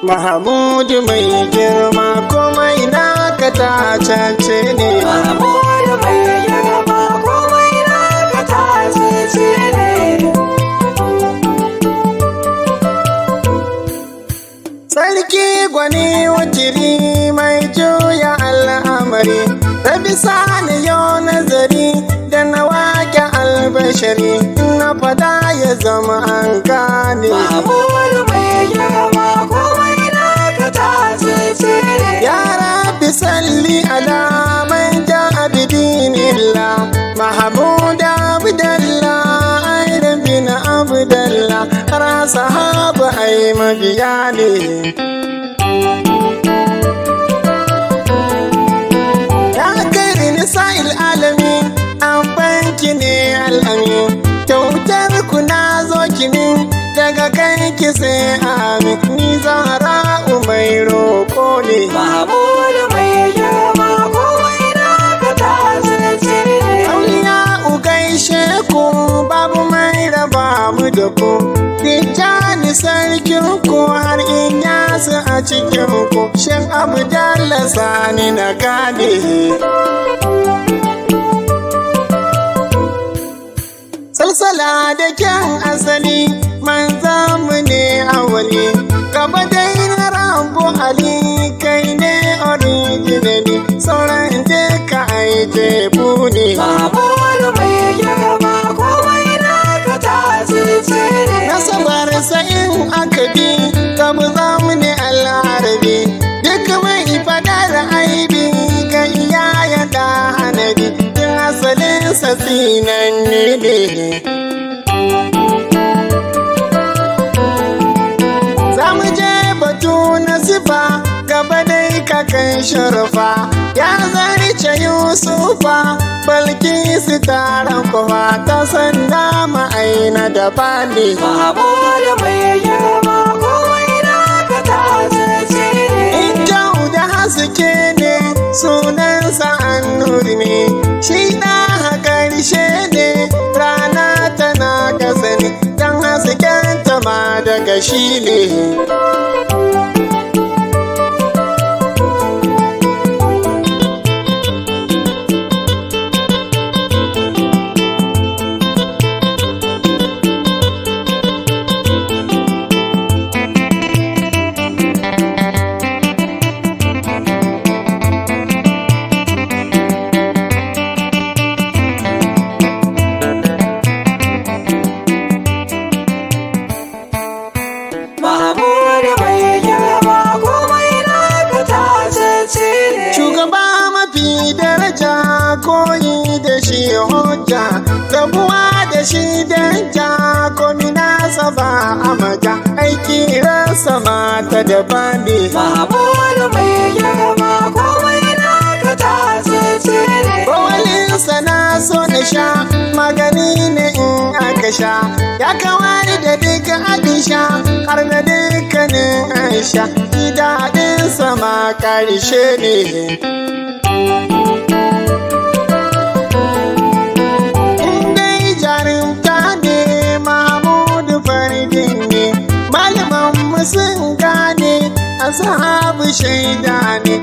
Mahamudu mai girma komai naka tacece ne. Mahamudu mai girma komai naka tacece ne. Sarki gwani wutiri mai juya al'amari, rabi sani yau nazari da na wake albashari, na fada ya zama an gane. Mahamudu mai girma komai naka tacece ne. Ya Rabbi salli ala man ja'a bidinillah, Mahmud Abdallah Aidan bin Abdallah, har sahaba ai mabiya ne. Ya kai nisa'il alami an banki ne al'ami, kyautar ku na zo kinin daga kai ki sai amin, ni Zahra'u mai roƙo ne. Mahamudu mai girma komai naka tacece ne. Auliya u gaishe ku babu mai raba mu da ku, Tijjani sarkin ku har in yasu a cikin ku, Shin Abdallah Sani na gane. Salsala da kyan asali manzanmu ne awali, gaba dai na Rabu Ali kai ne originally, sauran duka ai tebu ne. Mahamudu mai girma komai naka tacece ne. Nasabar sa'in aka bi gabu zamu ne al'arabi, duk mai fadar aibi ga iyaya da hanabi, yin asalin sa tsinanne ne. Zamu je batu na sifa gaba dai kakan sharafa, ya zarce Yusufa Balkisu taron kofa, ta sanda ma'aina da bani. Mahamudu mai girma komai naka tacece ne. In kyau da haske ne sunansa An-Nur ne, shi na ƙarshe ne rana tana ƙasa ne, don haskenta ma daga shi ne. Mahamudu mai girma komai naka tacece ne. Shugaba mafi daraja koyi da shi hujja, rabuwa da shi danja komi nasa ba a maja, aiki rasa mata da bani. Mahamudu mai girma komai naka tacece ne. Bawalinsa na so na sha, magani ne in aka sha, ya kawar da duka adisha har da dukkanin aisha, daɗinsa ma ƙarshe ne. Indai jarumta ne Mahmudu faridin ne, malaman sun gane ashabu shaida ne,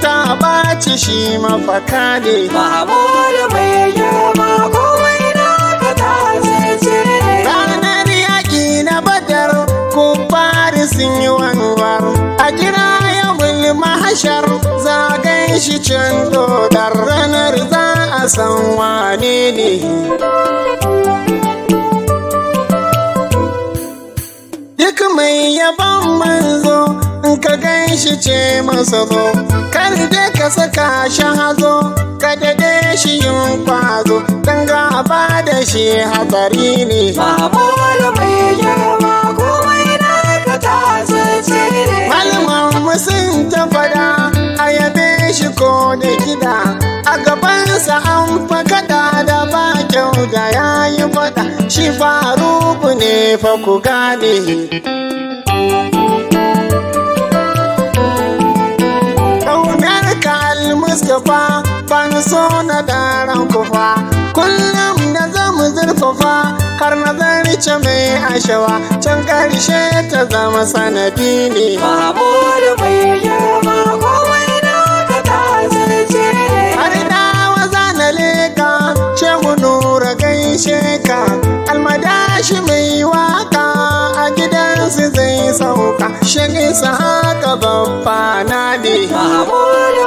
ta ɓaci shi mafaka ne. Mahamudu mai girma komai naka tacece ne. Ranar yaƙi na Badar kuffari sun yi wanwar, a kira yawul mahashar zagayen shi can dodar, ranar za a san wane ne. Duk mai yaban manzo in ka gan shi ce masa zo, kar da ka saka shi hazo, ka dade shi yin kwazo, dan gaba da shi hatsari ne. Mahamudu mai girma komai naka tacece ne. Malaman sun ta fada a yabe shi ko da gida, a gabansa an fakada da ba kyau da yayi fada, shi Faruku ne fa ku gane. Mustapha ban so na daren kufa, kullum da zamu zurfafa har na zarce mai ashawa can karshe ta zama sanadi ne. Mahmudu mai girma komai naka tasirce ne. Har dawa zana leka shehu nura gaishe ka almadashi mai waka a gidansu zai sauka shagin sa haka babba na ne. Mahmudu